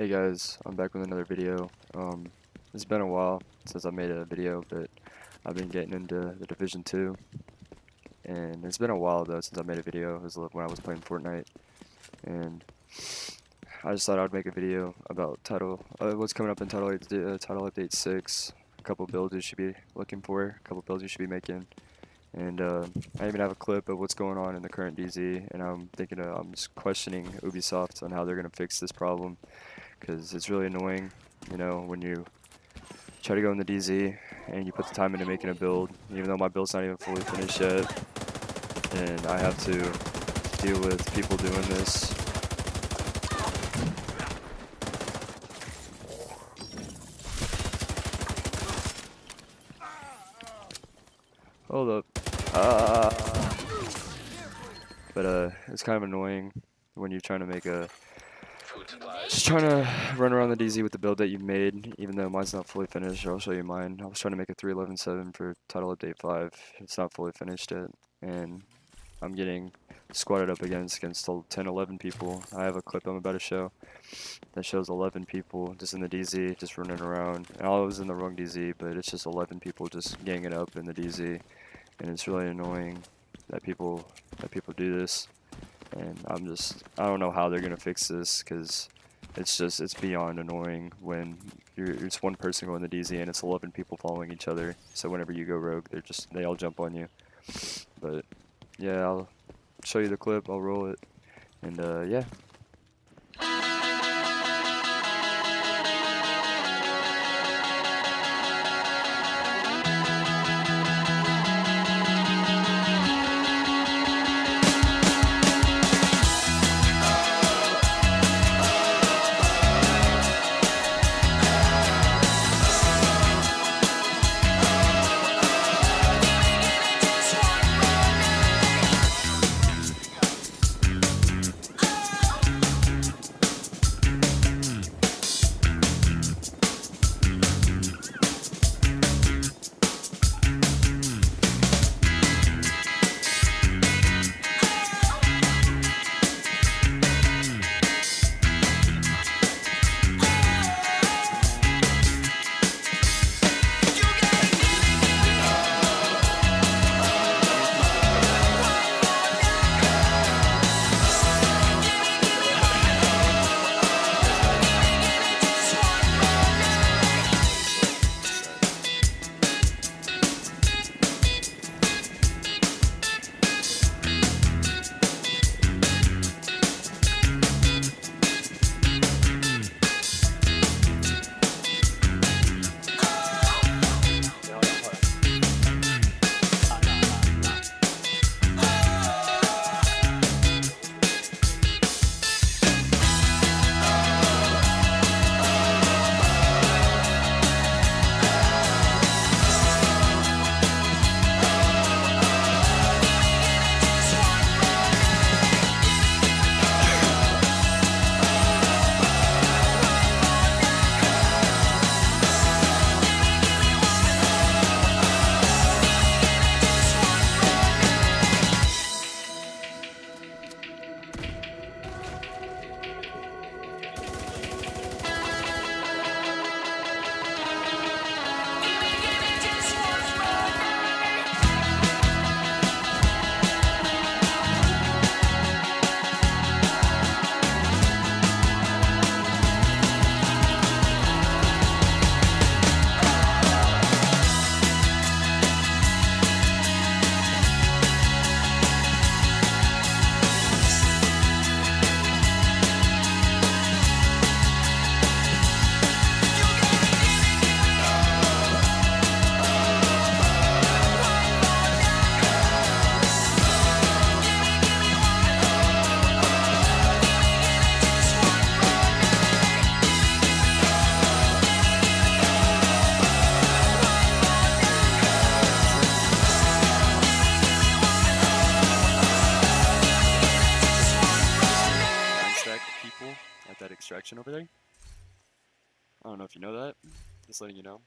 Hey guys, I'm back with another video. It's been a while since I made a video, but I've been getting into the Division 2, and it's been a while though since I made a video. It was when I was playing Fortnite, and I just thought I'd make a video about what's coming up in Title Update 6, a couple builds you should be looking for, a couple builds you should be making, and I even have a clip of what's going on in the current DZ, and I'm just questioning Ubisoft on how they're gonna fix this problem. Because it's really annoying, when you try to go in the DZ and you put the time into making a build, even though my build's not even fully finished yet, and I have to deal with people doing this. Hold up. But it's kind of annoying when you're trying to make just trying to run around the DZ with the build that you've made, even though mine's not fully finished. I'll show you mine. I was trying to make a 3.11.7 for Title Update 5. It's not fully finished yet, and I'm getting squatted up against 10, 11 people. I have a clip I'm about to show that shows 11 people just in the DZ, just running around. And I was in the wrong DZ, but it's just 11 people just ganging up in the DZ, and it's really annoying that people do this. And I don't know how they're gonna fix this, because it's beyond annoying when it's one person going the DZ and it's 11 people following each other. So whenever you go rogue, they all jump on you. But yeah, I'll show you the clip. I'll roll it, and yeah. At that extraction over there. I don't know if you know that. Just letting you know.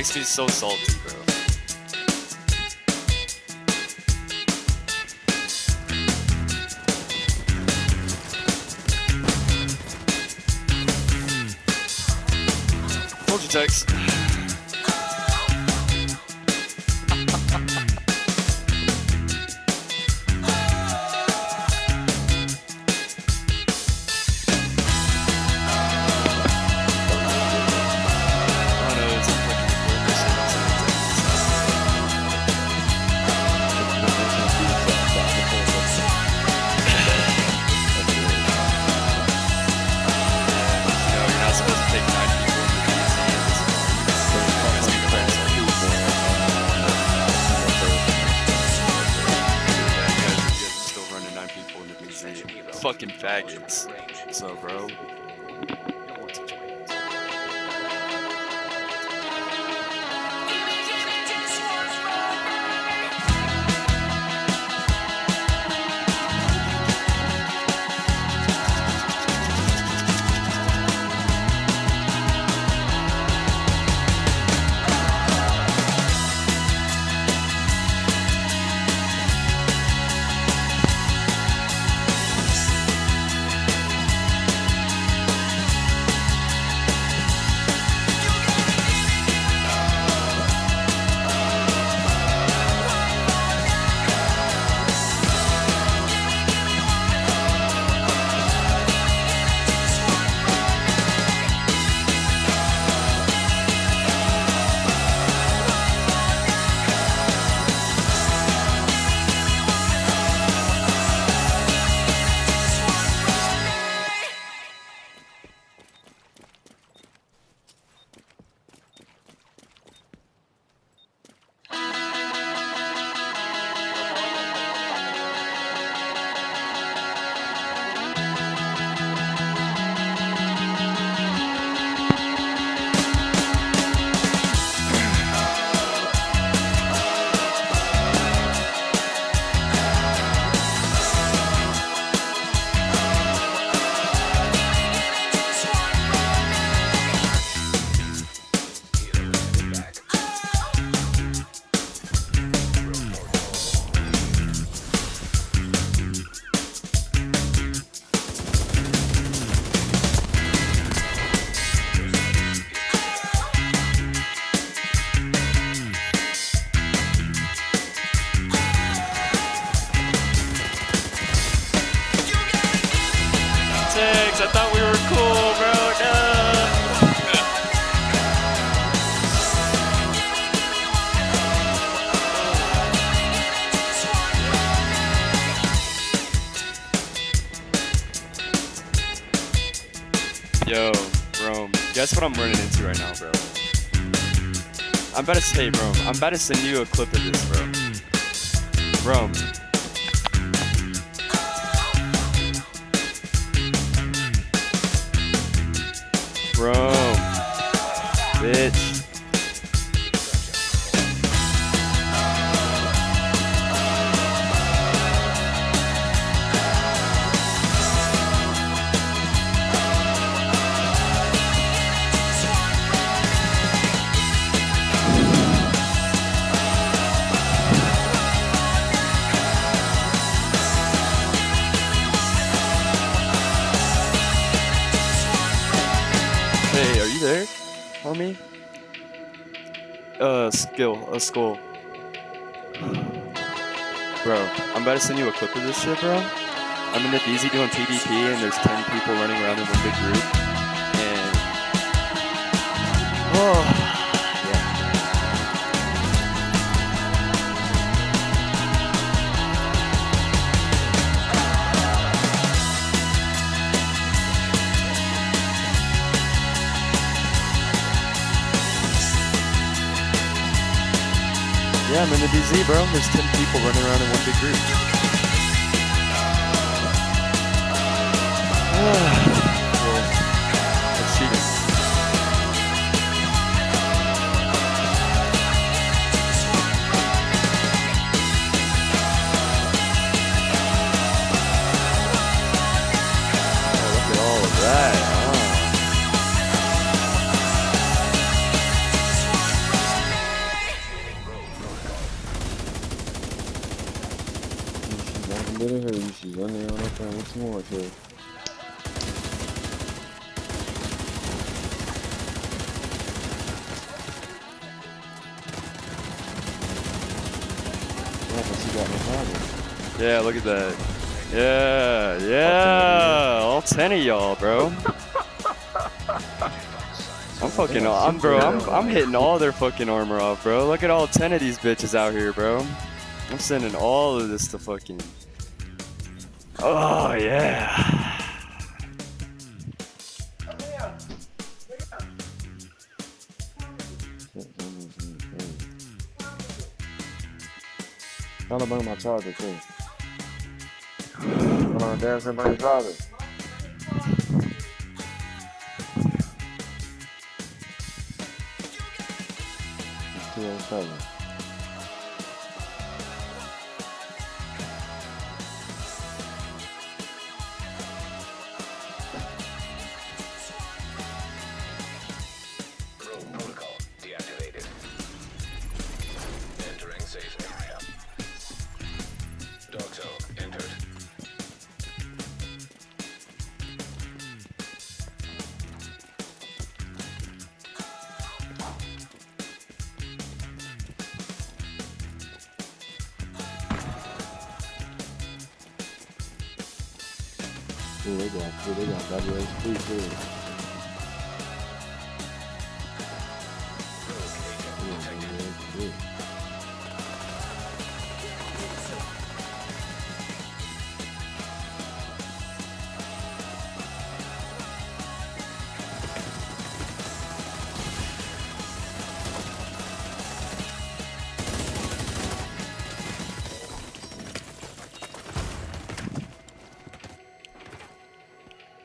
Makes me so salty, bro. Told you, Tex. Fucking faggots. So, bro. I thought we were cool, bro. No. Yo, Rome. Guess what I'm running into right now, bro? I'm about to say, Rome. I'm about to send you a clip of this, bro. Rome. Rome, bitch. Hey, are you there, homie? Skull. Bro, I'm about to send you a clip of this shit, bro. I'm in the DZ doing PvP, and there's 10 people running around in one big group. And oh, yeah, I'm in the DZ, bro. There's 10 people running around in one big group. Well, that's cheating. Oh, look at all of that. 내려서 유시 연애 연합장 친구가 저 Yeah, look at that. Yeah, yeah, all 10 of y'all, bro. I'm hitting all their fucking armor off, bro. Look at all 10 of these bitches out here, bro. I'm sending all of this to fucking. Oh yeah. 하나 방금 맞춰야 돼, 또. 하나 대학생 방금 쳐야 돼. TU5. Protocol deactivated. Entering safe area. Dog zone entered. They got WSP too.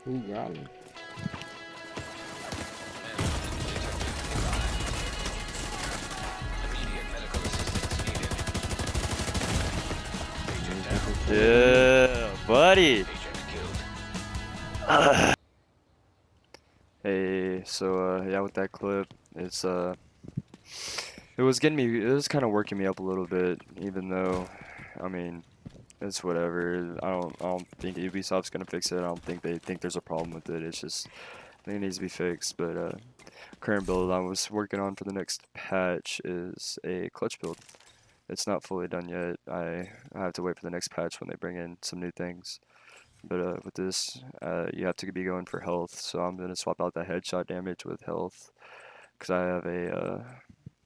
Who got it? Yeah, buddy. Hey, so yeah, with that clip, it was kind of working me up a little bit, even though, I mean, it's whatever. I don't think Ubisoft's gonna fix it. I don't think they think there's a problem with it. It's just, I think it needs to be fixed. But current build I was working on for the next patch is a clutch build. It's not fully done yet. I have to wait for the next patch when they bring in some new things. But with this, you have to be going for health. So I'm gonna swap out that headshot damage with health, because I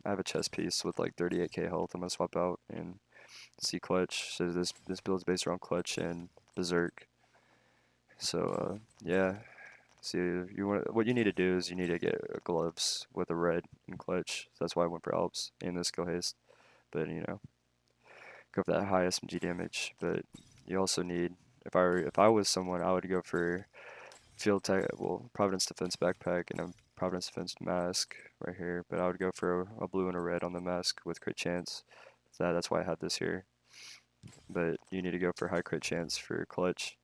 have a chest piece with like 38k health. I'm gonna swap out and see clutch. So this build is based around clutch and berserk. So yeah. So what you need to do is you need to get gloves with a red and clutch. So that's why I went for Alps and the skill haste. But go for that high SMG damage. But you also need, if I was someone, I would go for field tech, well, Providence Defense backpack and a Providence Defense mask right here. But I would go for a blue and a red on the mask with crit chance. That's why I had this here. But you need to go for high crit chance for clutch.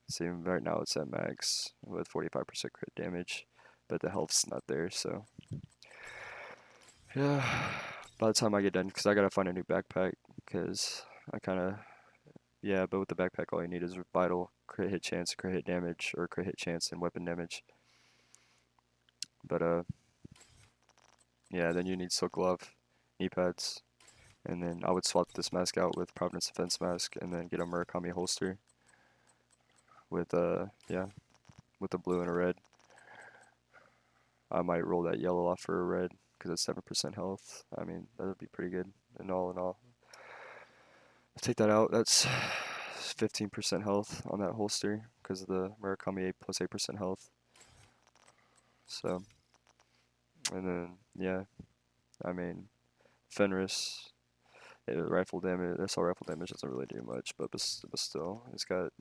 See, right now it's at max with 45% crit damage, but the health's not there, so yeah. By the time I get done, because I gotta find a new backpack, because I kind of, yeah, but with the backpack all you need is vital, crit hit chance, crit hit damage, or crit hit chance and weapon damage. But yeah, then you need silk glove, knee pads, and then I would swap this mask out with Providence Defense mask, and then get a Murakami holster with yeah, with a blue and a red. I might roll that yellow off for a red because it's 7% health. I mean, that would be pretty good in all. Take that out. That's 15% health on that holster because of the Murakami 8 plus 8% health. So, and then, yeah, I mean, Fenris, rifle damage, SL rifle damage doesn't really do much, but still,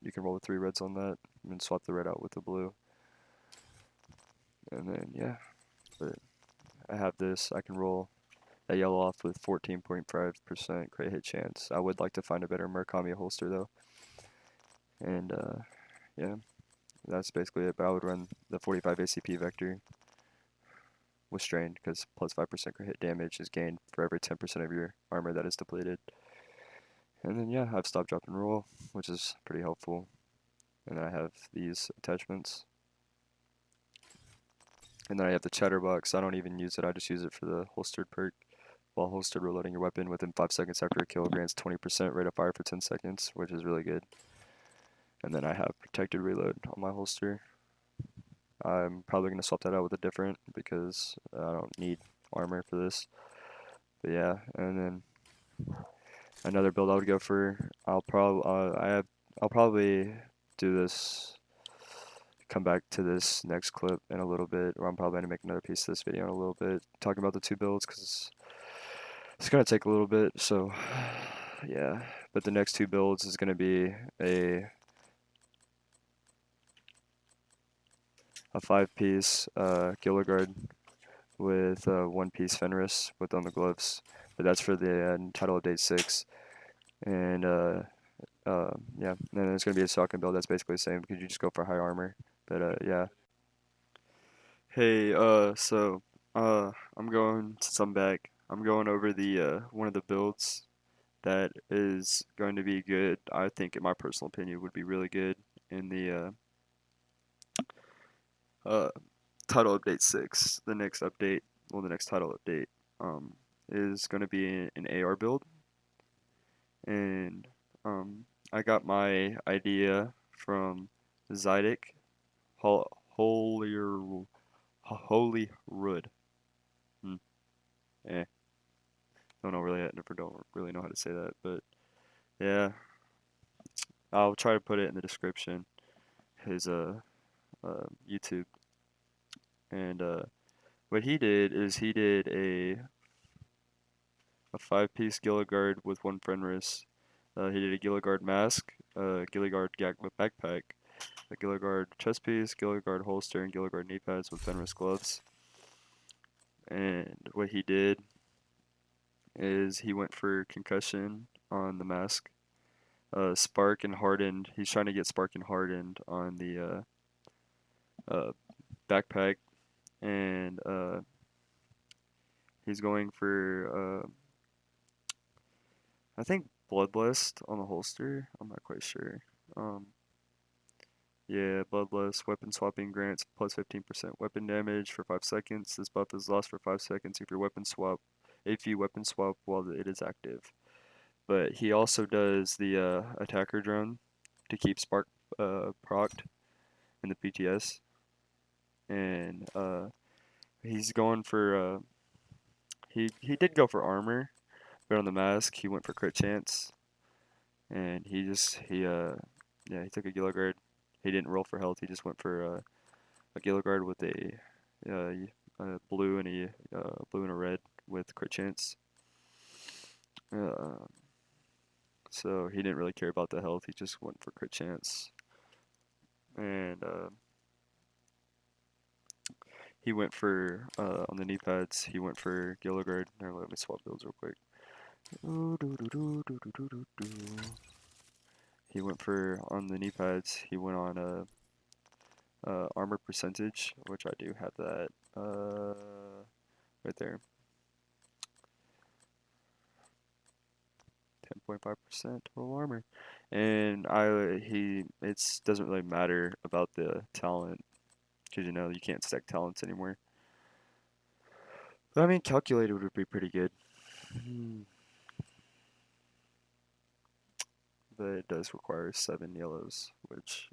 you can roll with 3 reds on that and swap the red out with the blue. And then, yeah, but I have this, I can roll that yellow off with 14.5% crit hit chance. I would like to find a better Murakami holster though. And yeah, that's basically it. But I would run the 45 ACP vector with strain, because plus 5% crit hit damage is gained for every 10% of your armor that is depleted. And then yeah, I have stop, drop, and roll, which is pretty helpful. And then I have these attachments. And then I have the chatterbox. I don't even use it. I just use it for the holstered perk. While holstered, reloading your weapon within 5 seconds after a kill grants 20% rate of fire for 10 seconds, which is really good. And then I have protected reload on my holster. I'm probably going to swap that out with a different because I don't need armor for this. But yeah, and then another build I would go for. I'll probably do this. Come back to this next clip in a little bit, or I'm probably gonna make another piece of this video in a little bit, talking about the two builds, because it's gonna take a little bit. So yeah, but the next two builds is gonna be a 5-piece Gilligard with 1-piece Fenris with on the gloves, but that's for the title update 6. And yeah, and then it's gonna be a shotgun build that's basically the same because you just go for high armor. But yeah. Hey, I'm going, since I'm back, I'm going over the one of the builds that is going to be good. I think, in my personal opinion, would be really good in the uh title update 6. The next update, well, the next title update, is going to be an AR build, and I got my idea from Zydic, Holier, Holy Rood. Eh. Don't really know how to say that, but yeah, I'll try to put it in the description. His YouTube, and what he did is he did a 5-piece Gilligard with 1 Fenris. He did a Gilligard mask, a Gilligard backpack, a Gilligard chest piece, Gilligard holster, and Gilligard knee pads with Fenris gloves. And what he did is he went for concussion on the mask. Spark and hardened. He's trying to get spark and hardened on the backpack, and he's going for I think bloodlust on the holster. I'm not quite sure. Um, yeah, bloodlust weapon swapping grants plus 15% weapon damage for 5 seconds. This buff is lost for 5 seconds if you weapon swap while it is active. But he also does the attacker drone to keep spark procced in the PTS, and he's going for he did go for armor, but on the mask he went for crit chance, and he took a Gilligard. He didn't roll for health. He just went for a Gilligard with a blue and a red with crit chance. So he didn't really care about the health. He just went for crit chance, and he went for on the knee pads. He went for Gilligard. Here, let me swap builds real quick. He went for on the knee pads. He went on armor percentage, which I do have that right there. 10.5% total armor, and it doesn't really matter about the talent because you can't stack talents anymore. But I mean, calculated would be pretty good. But it does require 7 yellows, which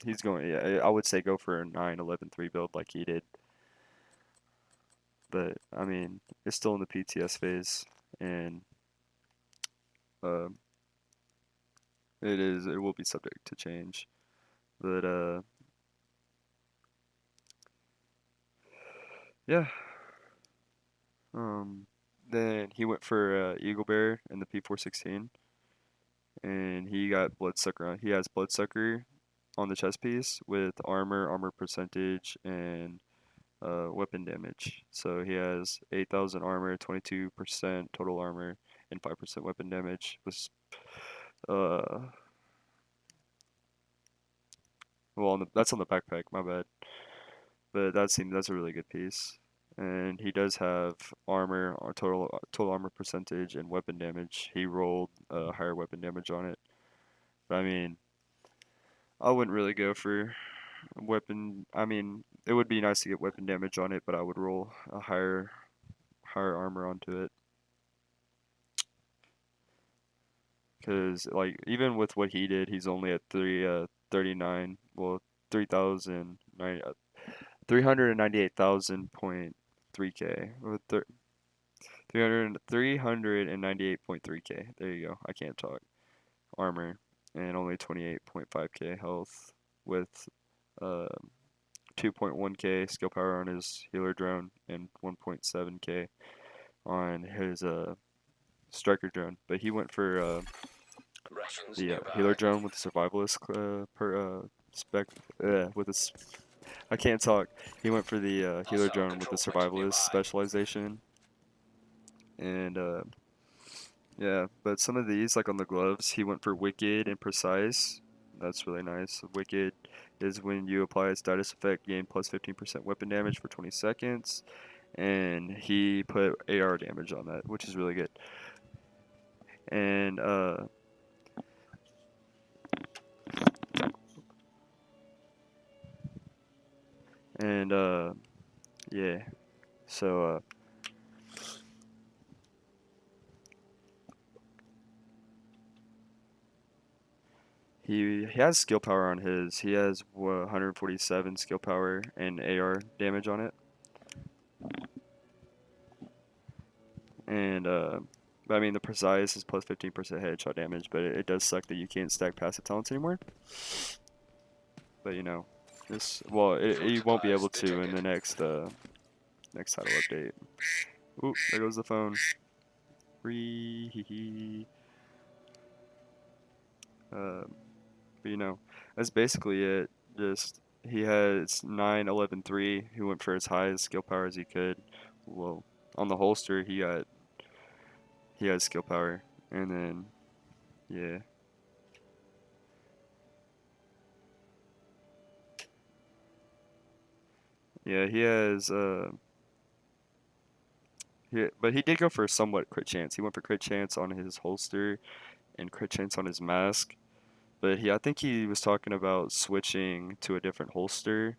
he's going. Yeah, I would say go for a 9-11-3 build like he did. But I mean, it's still in the PTS phase, and it will be subject to change. But yeah. Then he went for Eagle Bear in the P416, and he got Bloodsucker on. He has Bloodsucker on the chest piece with armor percentage, and weapon damage. So he has 8,000 armor, 22% total armor, and 5% weapon damage. Uh, well, that's on the backpack. My bad. But that's a really good piece, and he does have armor, or total armor percentage, and weapon damage. He rolled higher weapon damage on it. But I mean, I wouldn't really go for weapon. I mean, it would be nice to get weapon damage on it, but I would roll a higher armor onto it. Because like even with what he did, he's only at 39. Well, 398,000.3k. Or 398.3k. There you go. I can't talk. Armor and only 28.5k health with uh 2.1k skill power on his healer drone and 1.7k on his striker drone. But he went for Russians the nearby. healer drone with the survivalist spec with a I can't talk. He went for the healer Hostile drone with the control point survivalist nearby. specialization, and yeah. But some of these, like on the gloves, he went for wicked and precise. That's really nice. Wicked is when you apply a status effect, gain plus 15% weapon damage for 20 seconds, and he put AR damage on that, which is really good. And and yeah. So he has skill power on his. He has 147 skill power and AR damage on it. And but I mean the precise is plus 15% headshot damage, but it does suck that you can't stack passive talents anymore. But you know, you won't be able to in the next title update. Ooh, there goes the phone. Free hee hee. But you know, that's basically it. Just he has 9, 11, 3. He went for as high as skill power as he could. Well, on the holster he has skill power, and then yeah. Yeah, he has but he did go for a somewhat crit chance. He went for crit chance on his holster and crit chance on his mask. But I think he was talking about switching to a different holster.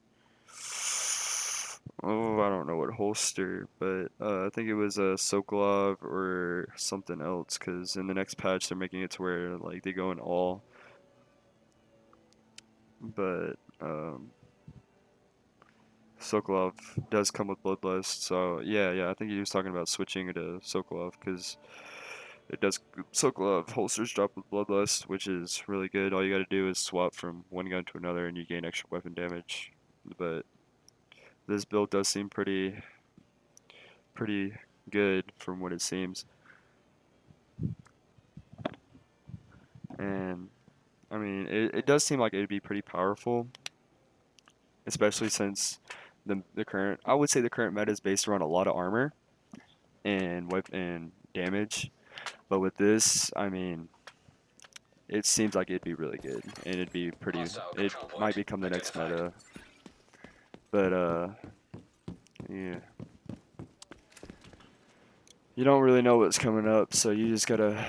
Oh, I don't know what holster, but I think it was a Sokolov or something else. Because in the next patch they're making it to where like they go in all. But Sokolov does come with Bloodlust, so yeah, I think he was talking about switching it to Sokolov because it does. Sokolov holsters drop with Bloodlust, which is really good. All you gotta do is swap from one gun to another, and you gain extra weapon damage. But this build does seem pretty good from what it seems, and I mean it does seem like it'd be pretty powerful, especially since the current I would say the current meta is based around a lot of armor and weapon damage. But with this, I mean, it seems like it'd be really good, and it'd be pretty. Hostile It control might point become the next identified. meta, but yeah, you don't really know what's coming up, so you just gotta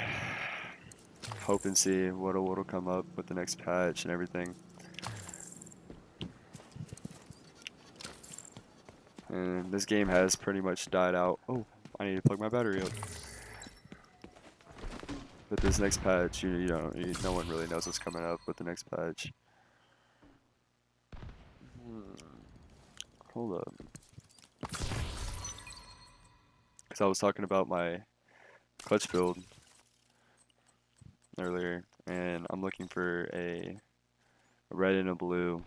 hope and see what'll come up with the next patch and everything. And this game has pretty much died out. Oh, I need to plug my battery up. But this next patch, no one really knows what's coming up with the next patch. Hold up. Because I was talking about my clutch build earlier, and I'm looking for a red and a blue.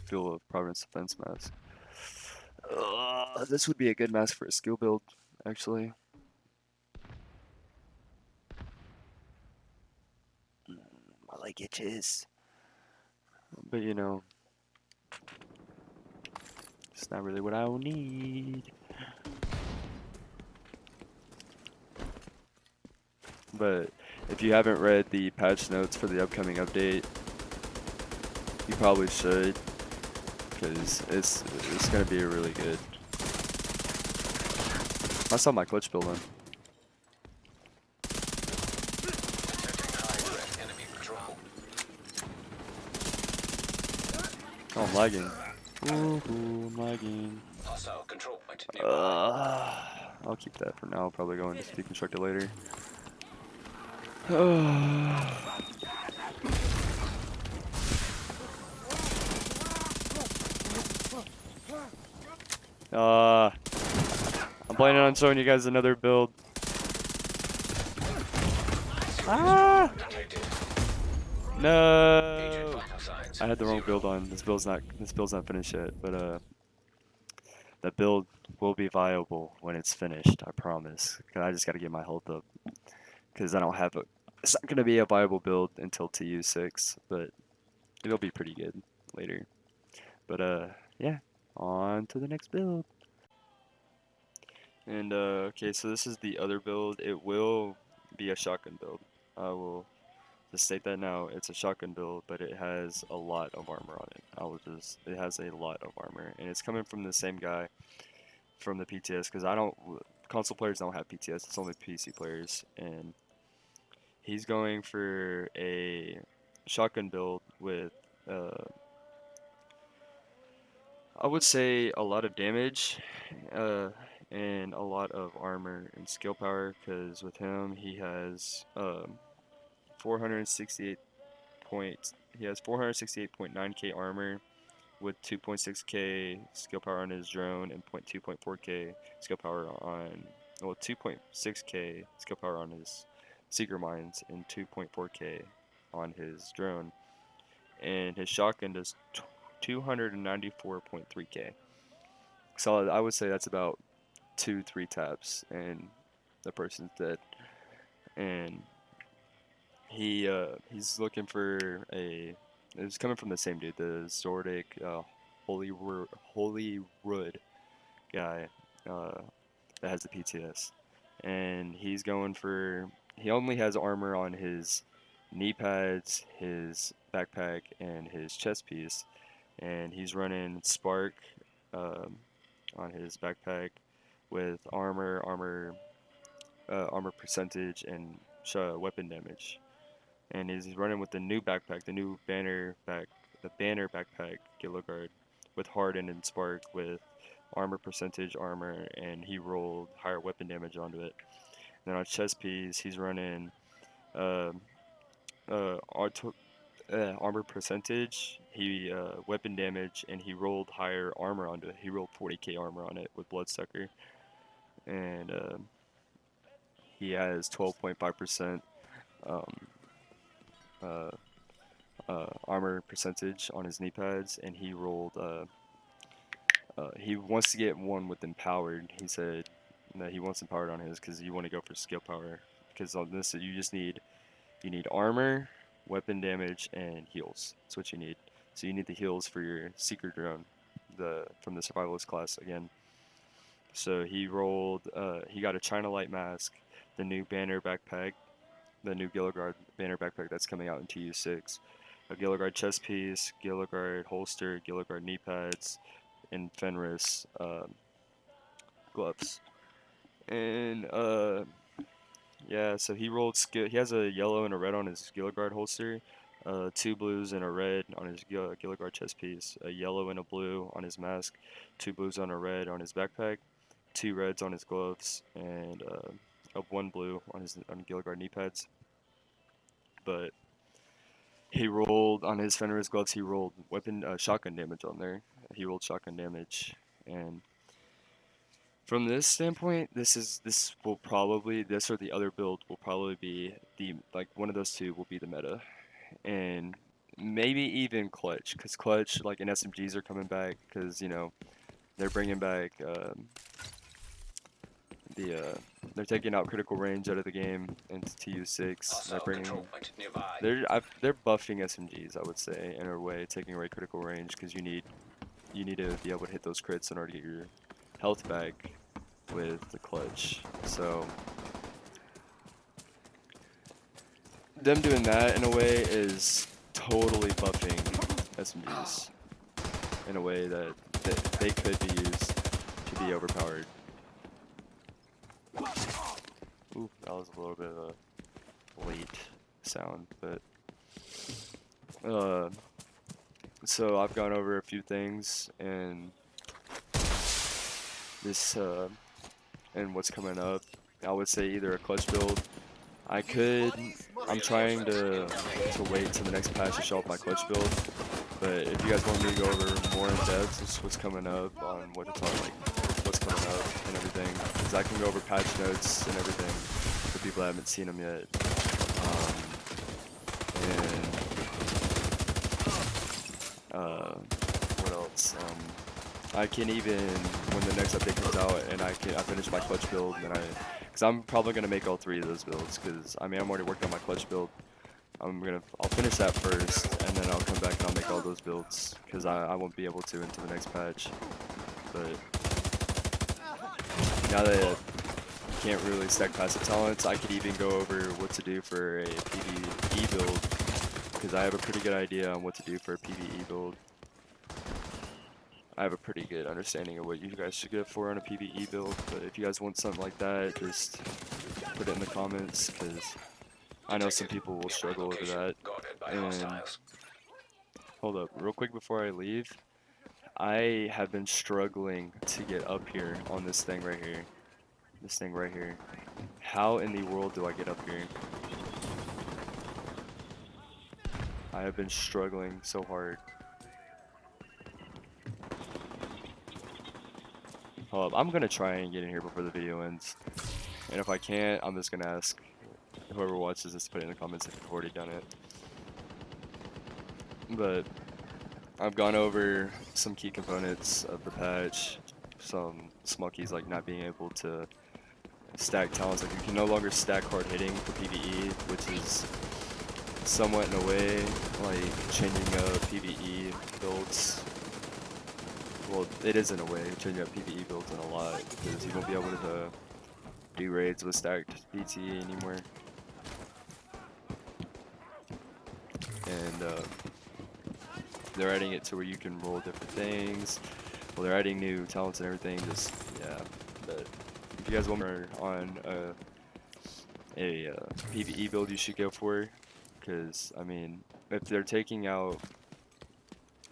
Fuel of Providence Defense mask. This would be a good mask for a skill build, actually. I like itches. But you know, it's not really what I will need. But if you haven't read the patch notes for the upcoming update, You probably should, because it's gonna be really good. I saw my glitch build on. Detecting high threat enemy patrol. Oh, I'm lagging. Ooh, I'm lagging. Hostile control point nearby. I'll keep that for now. I'll probably go into deconstruct it later. I'm planning on showing you guys another build. Ah! Detected. No! Agent vital signs. I had the wrong 0. build on. This build's not finished yet, but that build will be viable when it's finished. I promise. 'Cause I just gotta get my health up, because I don't have a. It's not gonna be a viable build until TU6, but it'll be pretty good later. But yeah, on to the next build. And okay, so this is the other build. It will be a shotgun build. I will just state that now. It's a shotgun build, but it has a lot of armor on it. It has a lot of armor, and it's coming from the same guy from the PTS, because console players don't have PTS. It's only PC players, and he's going for a shotgun build with I would say a lot of damage, and a lot of armor and skill power, because with him he has 468 points. He has 468.9k armor with 2.6k skill power on his drone and 2.4k skill power on 2.6k skill power on his seeker mines and 2.4k on his drone, and his shotgun does 294.3k. So I would say that's about 2-3 taps and the person's dead. And he's looking for a. It's coming from the same dude, the Zordic Holyrood guy that has the PTS, and he's going for. He only has armor on his knee pads, his backpack, and his chest piece, and he's running Spark on his backpack with armor percentage, and weapon damage. And he's running with the new backpack, the banner backpack Gilligard, with harden and spark with armor percentage armor, and he rolled higher weapon damage onto it. Then on chest piece, he's running uh, armor percentage, weapon damage, and he rolled higher armor onto it. He rolled 40k armor on it with Bloodsucker, and he has 12.5% armor percentage on his knee pads, and he rolled. He wants to get one with empowered. He said that he wants empowered on his because you want to go for skill power. Because on this, you need armor, weapon damage, and heals. That's what you need. So you need the heals for your seeker drone, from the survivalist class again. So he rolled. He got a China Light mask, the new banner backpack, the new Gilligard banner backpack that's coming out in TU6, a Gilligard chest piece, Gilligard holster, Gilligard knee pads, and Fenris gloves. And yeah, so he rolled skill. He has a yellow and a red on his Gilligard holster, 2 blues and a red on his Gilligard chest piece, a yellow and a blue on his mask, 2 blues and a red on his backpack, 2 reds on his gloves, and 1 blue on Gilligard knee pads. But he rolled on his Fenris gloves. He rolled shotgun damage on there. He rolled shotgun damage, and from this standpoint, this or the other build will probably be one of those two will be the meta, and maybe even clutch, because clutch and SMGs are coming back, because they're bringing back they're taking out critical range out of the game into TU6. They're buffing SMGs, I would say, in a way, taking away critical range, because you need to be able to hit those crits in order to get your health back with the clutch. So them doing that in a way is totally buffing SMGs in a way that they could be used to be overpowered. Ooh, that was a little bit of a late sound, but so I've gone over a few things and this and what's coming up. I would say either a clutch build. I'm trying to wait till the next patch to show off my clutch build. But if you guys want me to go over more in depth, just what's coming up on what to talk like, what's coming up and everything, because I can go over patch notes and everything for people that haven't seen them yet. What else? I can even when the next update comes out and I finish my clutch build and because I'm probably gonna make all 3 of those builds because I mean I'm already working on my clutch build. I'll finish that first, and then I'll come back and I'll make all those builds, because I won't be able to until the next patch. But now that you can't really stack passive talents, I could even go over what to do for a PvE build, because I have a pretty good idea on what to do for a PvE build. I have a pretty good understanding of what you guys should go for on a PvE build, but if you guys want something like that, just put it in the comments, because I know some people will struggle with that. And hold up, real quick before I leave, I have been struggling to get up here on this thing right here. This thing right here. How in the world do I get up here? I have been struggling so hard. Hold up, I'm gonna try and get in here before the video ends. And if I can't, I'm just gonna ask whoever watches this to put it in the comments if you've already done it. But I've gone over some key components of the patch, some small keys like not being able to stack talents, like you can no longer stack hard hitting for PvE, which is somewhat in a way like changing up PvE builds. Well, it is in a way changing up PvE builds in a lot, because you won't be able to do raids with stacked DTE anymore. And they're adding it to where you can roll different things. Well, they're adding new talents and everything. Just yeah. But if you guys want more on a PvE build, you should go for. Because I mean, if they're taking out,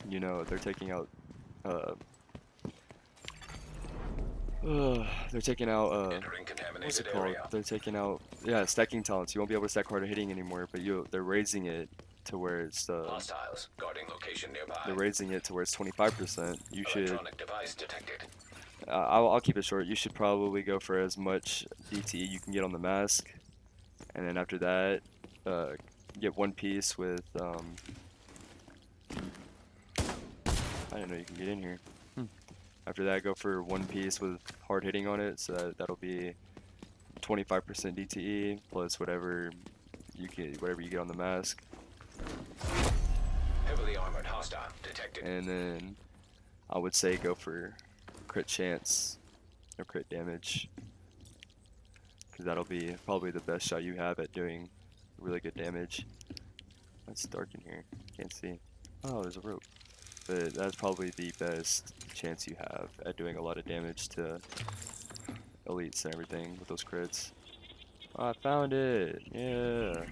you know, they're taking out what's it called? They're taking out stacking talents. You won't be able to stack harder hitting anymore, but they're raising it to where it's Hostiles guarding location nearby. they're raising it to where it's 25%. You should Electronic device detected. I'll keep it short. You should probably go for as much DTE you can get on the mask, and then after that, get one piece with I didn't know you can get in here. After that, go for one piece with hard hitting on it, so that'll be 25% DTE plus whatever you get on the mask. Heavily armored hostile detected. And then I would say go for crit chance or crit damage, because that'll be probably the best shot you have at doing really good damage. It's dark in here, can't see. Oh, there's a rope. But that's probably the best chance you have at doing a lot of damage to elites and everything with those crits. Oh, I found it! Yeah!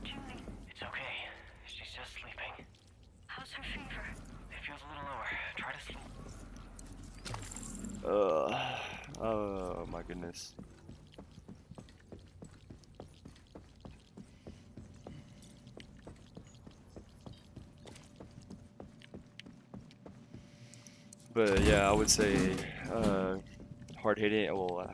It's okay. She's just sleeping. How's her fever? It feels a little lower. Try to sleep. Oh my goodness. But yeah, I would say hard hitting. Well,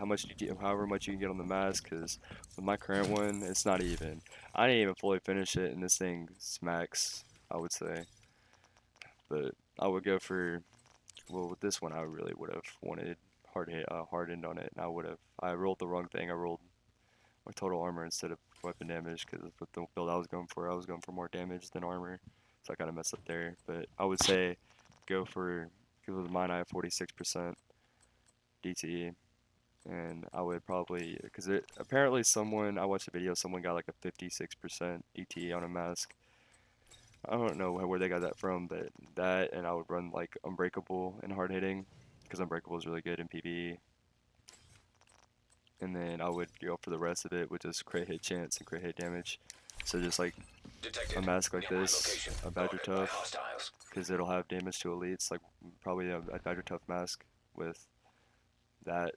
however much you can get on the mask. Because with my current one, it's not even. I didn't even fully finish it, and this thing's max, I would say. But I would go for. Well, with this one, I really would have wanted hardened on it, and I rolled the wrong thing. I rolled my total armor instead of weapon damage, because with the build I was going for more damage than armor, so I kind of messed up there. But I would say go for, because with mine I have 46% DTE, and I would probably, because apparently I watched a video, someone got like a 56% DTE on a mask, I don't know where they got that from, but that, and I would run like Unbreakable and hard hitting, because Unbreakable is really good in PvE. And then I would go for the rest of it with just crit hit chance and crit hit damage. So just like Detected. a mask like Nearby this, location. a Badger Guarded by Tough, hostiles. because it'll have damage to elites, like probably a Badger Tough mask with that,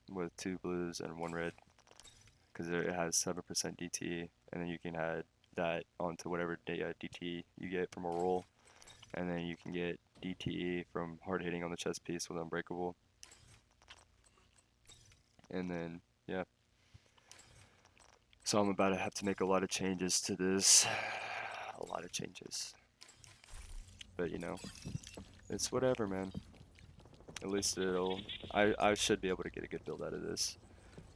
with 2 blues and 1 red, because it has 7% DT, and then you can add that onto whatever DT you get from a roll, and then you can get DTE from hard hitting on the chest piece with Unbreakable. And then, yeah. So I'm about to have to make a lot of changes to this. A lot of changes. But, you know, it's whatever, man. At least I should be able to get a good build out of this.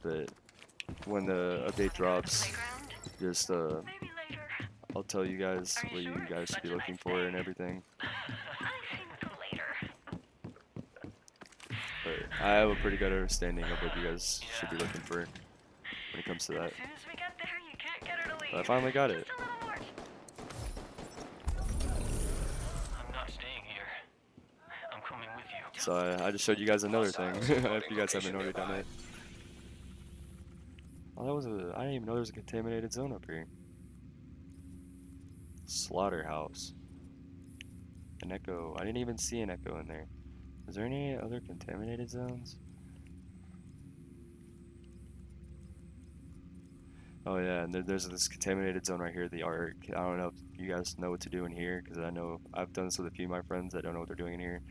But when the update drops, Playground? just, Maybe later. I'll tell you guys Are you what you sure? guys should be Such a looking nice for day. and everything. I've seen them later. But I have a pretty good understanding of what you guys should be looking for when it comes to And that. as soon as we get there, you can't get her to leave. But I finally got it. Just a little more. I'm not staying here. I'm coming with you. So I just showed you guys another thing, if you guys haven't already done it. Oh, that was I didn't even know there was a contaminated zone up here. Slaughterhouse. An echo. I didn't even see an echo in there. Is there any other contaminated zones? Oh yeah, and there's this contaminated zone right here, the Ark. I don't know if you guys know what to do in here, because I know I've done this with a few of my friends that don't know what they're doing in here.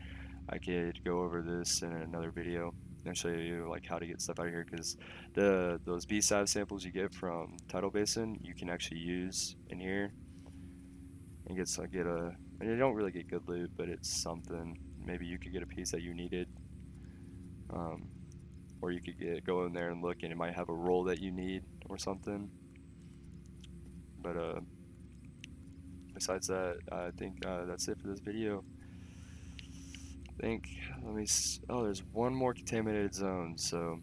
I could go over this in another video and show you like how to get stuff out of here, because those B-Sav samples you get from Tidal Basin, you can actually use in here and and you don't really get good loot, but it's something. Maybe you could get a piece that you needed, or you could go in there and look, and it might have a roll that you need or something. But besides that, I think that's it for this video. Oh, there's one more contaminated zone, so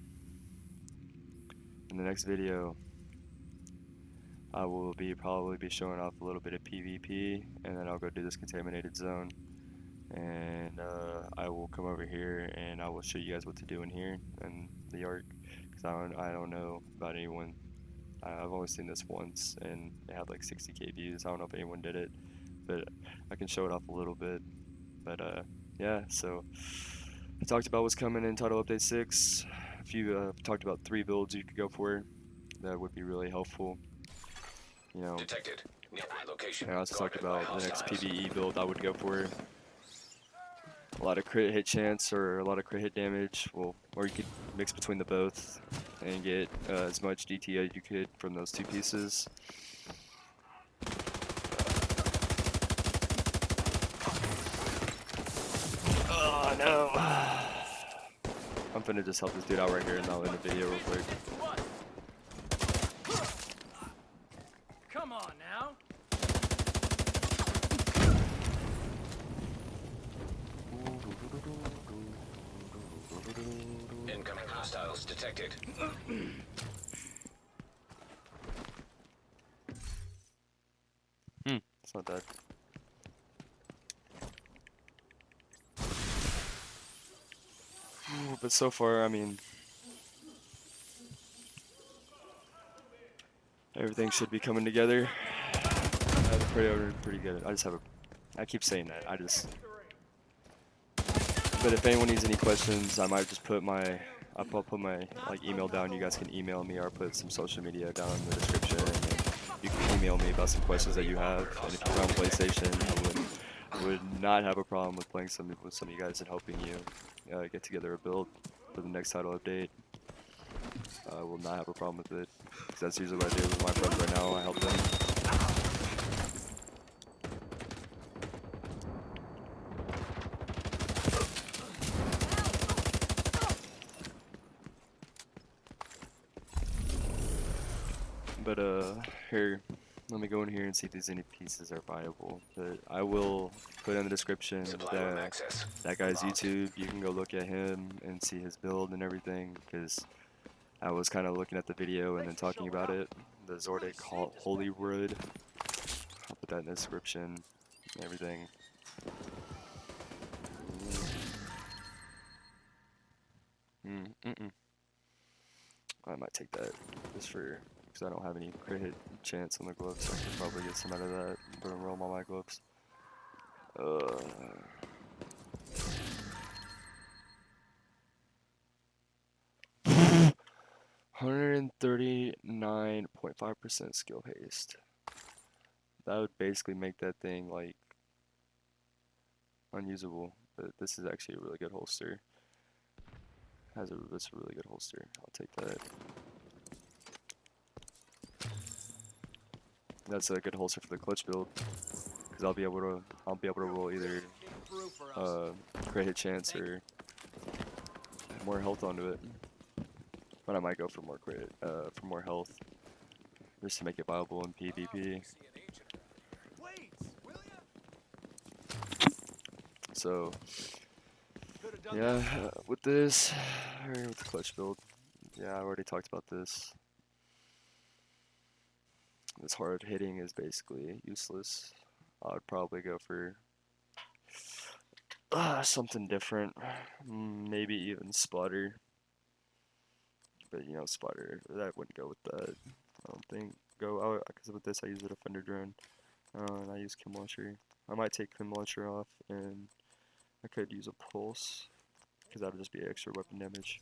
in the next video I will probably be showing off a little bit of PvP, and then I'll go do this contaminated zone, and I will come over here and I will show you guys what to do in here and the Ark, because I don't know about anyone. I've only seen this once and it had like 60k views. I don't know if anyone did it, but I can show it off a little bit. But yeah, so I talked about what's coming in Title Update 6. If you talked about 3 builds you could go for, that would be really helpful. You know, Detected. Nearby location. and I also talked Guarded by about the next hostiles. PvE build I would go for. A lot of crit hit chance or a lot of crit hit damage, or you could mix between the both and get as much DT as you could from those 2 pieces. Oh no! I'm finna just help this dude out right here and I'll end the video real quick. Come on now. Incoming hostiles detected. It's not bad. Ooh, but so far, I mean, everything should be coming together. I have pretty good. I keep saying that. But if anyone needs any questions, I might just put I'll put my like email down. You guys can email me, or put some social media down in the description. And then you can email me about some questions that you have. And if you're on PlayStation, I would not have a problem with playing with some of you guys and helping you get together a build for the next title update. I will not have a problem with it, because that's usually what I do with my friends right now. I help them. But here, let me go in here and see if there's any pieces are viable. But I will put in the description Supply room access. that guy's YouTube. You can go look at him and see his build and everything, because I was kind of looking at the video and then talking about it. The Zordic Holy Wood. I'll put put that in the description and everything. I might take that just for, because I don't have any crit hit chance on the gloves, so I could probably get some out of that, but roll all my gloves. 139.5% skill haste. That would basically make that thing like unusable. But this is actually a really good holster. That's a really good holster. I'll take that. That's a good holster for the clutch build, because I'll be able to roll either crit hit chance or more health onto it. But I might go for more crit, for more health, just to make it viable in PvP. So yeah, with this, or with the clutch build, yeah, I already talked about this. This hard hitting is basically useless. I would probably go for something different, maybe even spotter. But you know, spotter, that wouldn't go with that. I don't think. Because with this I use a defender drone, and I use Kim Launcher. I might take Kim Launcher off, and I could use a pulse, because that would just be extra weapon damage.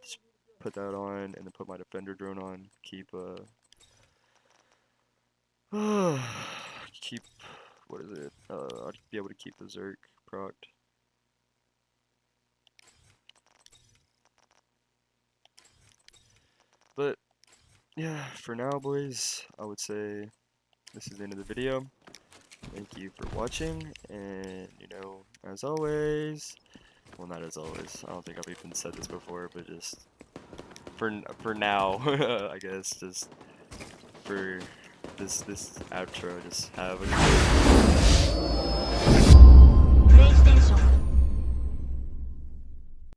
Just put that on, and then put my defender drone on. Keep what is it? I'd be able to keep the Zerk procced. But yeah, for now, boys, I would say this is the end of the video. Thank you for watching, and you know, as always, well, not as always, I don't think I've even said this before, but just for now, I guess, just for this outro, just have a good day.